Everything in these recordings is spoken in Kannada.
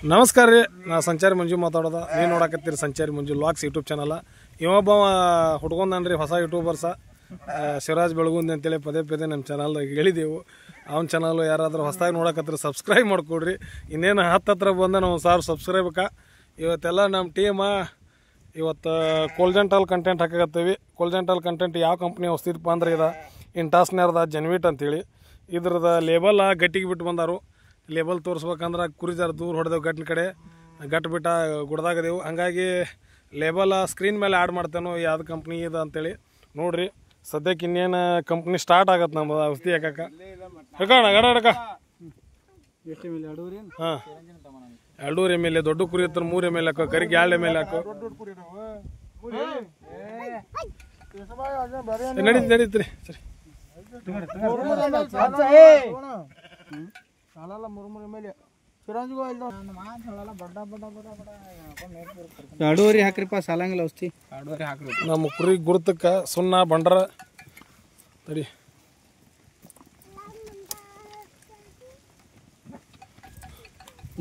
ನಮಸ್ಕಾರ ರೀ. ನಾ ಸಂಚಾರಿ ಮಂಜು ಮಾತಾಡೋದ. ನೀವು ನೋಡಕತ್ತೀರಿ ಸಂಚಾರಿ ಮಂಜು ಲಾಕ್ಸ್ ಯೂಟ್ಯೂಬ್ ಚಾನಲ್. ಇವೊಬ್ಬ ಹುಡ್ಕೊಂಡನ್ರಿ ಹೊಸ ಯೂಟ್ಯೂಬರ್ಸ ಶಿವರಾಜ್ ಬೆಳಗುಂದಿ ಅಂತೇಳಿ ಪದೇ ಪದೇ ನಮ್ಮ ಚಾನಲ್ದಾಗ ಹೇಳಿದೆವು. ಅವ್ನ ಚಾನಲ್ ಯಾರಾದರೂ ಹೊಸದಾಗಿ ನೋಡಕತ್ತೀರಿ ಸಬ್ಸ್ಕ್ರೈಬ್ ಮಾಡ್ಕೊಡ್ರಿ. ಇನ್ನೇನು ಹತ್ರ ಬಂದ ನಾವು 1000 ಸಬ್ಸ್ಕ್ರೈಬಕ್ಕ. ಇವತ್ತೆಲ್ಲ ನಮ್ಮ ಟೀಮ ಇವತ್ತು ಕೋಲ್ಜೆಂಟಲ್ ಕಂಟೆಂಟ್ ಹಾಕಕತ್ತೀವಿ. ಕೋಲ್ಜೆಂಟಲ್ ಕಂಟೆಂಟ್ ಯಾವ ಕಂಪ್ನಿ ಹೊಸ್ತಿದಪ್ಪ ಅಂದ್ರೆ ಇದು ಇಂಟಾಸ್ನೇರ್ದ ಜನ್ವಿಟ್ ಅಂತೇಳಿ. ಇದ್ರದ ಲೇಬಲ್ ಗಟ್ಟಿಗೆ ಬಿಟ್ಟು ಬಂದಾರು. ಲೇಬಲ್ ತೋರಿಸ್ಬೇಕಂದ್ರೆ ಕುರಿದಾರ ದೂರ ಹೊಡೆದೇವು ಗಟ್ಟಿನ ಕಡೆ ಗಟ್ಟು ಬಿಟ್ಟ ಗುಡ್ದಾಗದೇವು. ಹಂಗಾಗಿ ಲೇಬಲ್ ಸ್ಕ್ರೀನ್ ಮೇಲೆ ಆ್ಯಡ್ ಮಾಡ್ತೇನೋ ಯಾವ್ದು ಕಂಪ್ನಿ ಇದು ಅಂತೇಳಿ ನೋಡ್ರಿ. ಸದ್ಯಕ್ಕೆ ಇನ್ನೇನು ಕಂಪ್ನಿ ಸ್ಟಾರ್ಟ್ ಆಗತ್ತೆ ನಮ್ಮದು ಔಷಧಿ ಹಾಕಕ್ಕೆ. ಹಿಡ್ಕೋಣ ಗಡ ಹಿಡ್ಕ. ಹಾಂ 2 ML ದೊಡ್ಡ ಕುರಿ ಹತ್ರ 3 ML ಹಾಕೋ, ಕರಿಗೆ 2 ML ಹಾಕೋ. ನಡೀತ್ರಿ ಸರಿ. ಎರಡೂವರೆ ಹಾಕ್ರಿಪ್ಪ, ಸಾಲಂಗಿಲ್ಲ ಔಷಧಿ. ನಮ್ಮ ಕುರಿ ಗುರುತಕ್ಕೆ ಸುಣ್ಣ ಬಂಡ್ರ ತಡಿ.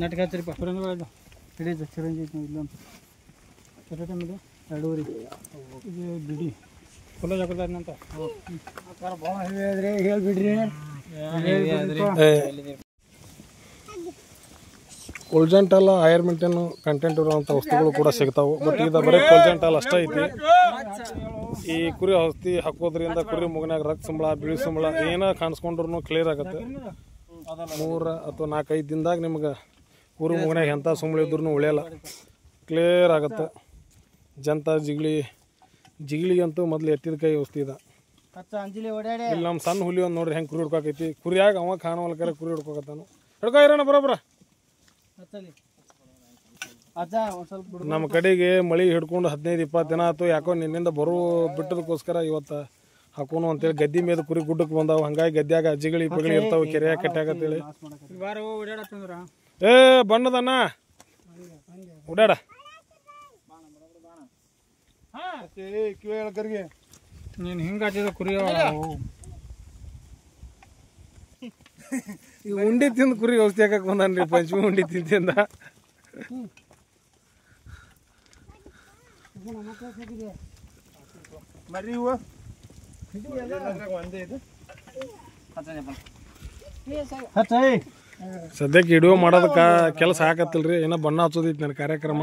ನೆಟ್ಗೆ ಹಚ್ಚಿರಿಪ್ಪ ಹಿಡಿದು ಚಿರಂಜಿ ಇಲ್ಲೊಂದು ಎರಡೂವರೆ ಇದು ಬಿಡಿ ಫುಲ್ಲ ಜಗದಂತ ಹೇಳ್ಬಿಡ್ರಿ. ಕೋಲ್ಜೆಂಟಲ್ ಆಯುರ್ಮೆಂಟನ್ನು ಕಂಟೆಂಟ್ ಇರುವಂಥ ವಸ್ತುಗಳು ಕೂಡ ಸಿಗ್ತಾವೆ. ಬಟ್ ಇದು ಬರೀ ಕೋಲ್ಜೆಂಟಲ್ ಅಷ್ಟೇ ಐತಿ. ಈ ಕುರಿ ಔಷಧಿ ಹಾಕೋದ್ರಿಂದ ಕುರಿ ಮುಗನ್ಯಾಗ ರಕ್ತ ಸಂಬಳ ಬಿಳಿ ಸಂಬಳ ಏನೋ ಕಾಣಿಸ್ಕೊಂಡ್ರು ಕ್ಲಿಯರ್ ಆಗುತ್ತೆ. 3 ಅಥವಾ 4-5 ದಿನದಾಗ ನಿಮ್ಗೆ ಕುರಿ ಮುಗನ್ಯಾಗ ಎಂಥ ಸಂಬಳ ಇದ್ರೂ ಉಳಿಯಲ್ಲ, ಕ್ಲಿಯರ್ ಆಗುತ್ತೆ. ಜಂತ ಜಿಗಿಳಿಗಂತೂ ಮೊದಲು ಎತ್ತಿದ ಕೈ ಔಷಧಿ ಇದೆ. ಇಲ್ಲಿ ನಮ್ಮ ಸಣ್ಣ ಹುಲಿ ಒಂದು ನೋಡ್ರಿ ಹೆಂಗೆ ಕುರಿ ಹಿಡ್ಕೋಕೈತಿ. ಕುರಿಯಾಗ ಅವ ಕಾಣವಲ್ಕರ ಕುರಿ ಹಿಡ್ಕೋಕತ್ತಾನು. ಹಿಡ್ಕೊ ಇರೋಣ ಬರೋಬ್ರ. ನಮ್ಮ ಕಡೆಗೆ ಮಳೆ ಹಿಡ್ಕೊಂಡು 15-20 ದಿನ ಆಯ್ತು. ಯಾಕೋ ನಿನ್ನಿಂದ ಬರೋ ಬಿಟ್ಟದಕ್ಕೋಸ್ಕರ ಇವತ್ತು ಹಾಕೋನು ಅಂತೇಳಿ ಗದ್ದಿ ಮೇಲೆ ಕುರಿ ಗುಡ್ಡಕ್ಕೆ ಬಂದಾವು. ಹಂಗಾಗಿ ಗದ್ಯಾಗ ಅಜ್ಜಿಗಳು ಪಗಳಿ ಇರ್ತಾವೆ, ಕೆರೆಯಾಗ ಕಟ್ಟಾಗತ್ತೇಳಿ. ಏ ಬಣ್ಣದಣ್ಣ ಓಡಾಡ. ನೀನು ಹಿಂಗೆ ಹಚ್ಚಿದ ಕುರಿ ಈ ಉಂಡಿ ತಿಂದು ಕುರಿ ಔಷಧಿ ಹಾಕಕ್ ಬಂದನ್ರಿ. ಪಂಚಮಿ ಉಂಡಿ ತಿಂದ ಸದ್ಯಕ್ಕೆ ವಿಡಿಯೋ ಮಾಡೋದಕ್ಕೆ ಕೆಲಸ ಹಾಕತ್ತಿಲ್ರಿ. ಏನೋ ಬಣ್ಣ ಹಚ್ಚೋದೈತಿ ನನ್ನ ಕಾರ್ಯಕ್ರಮ.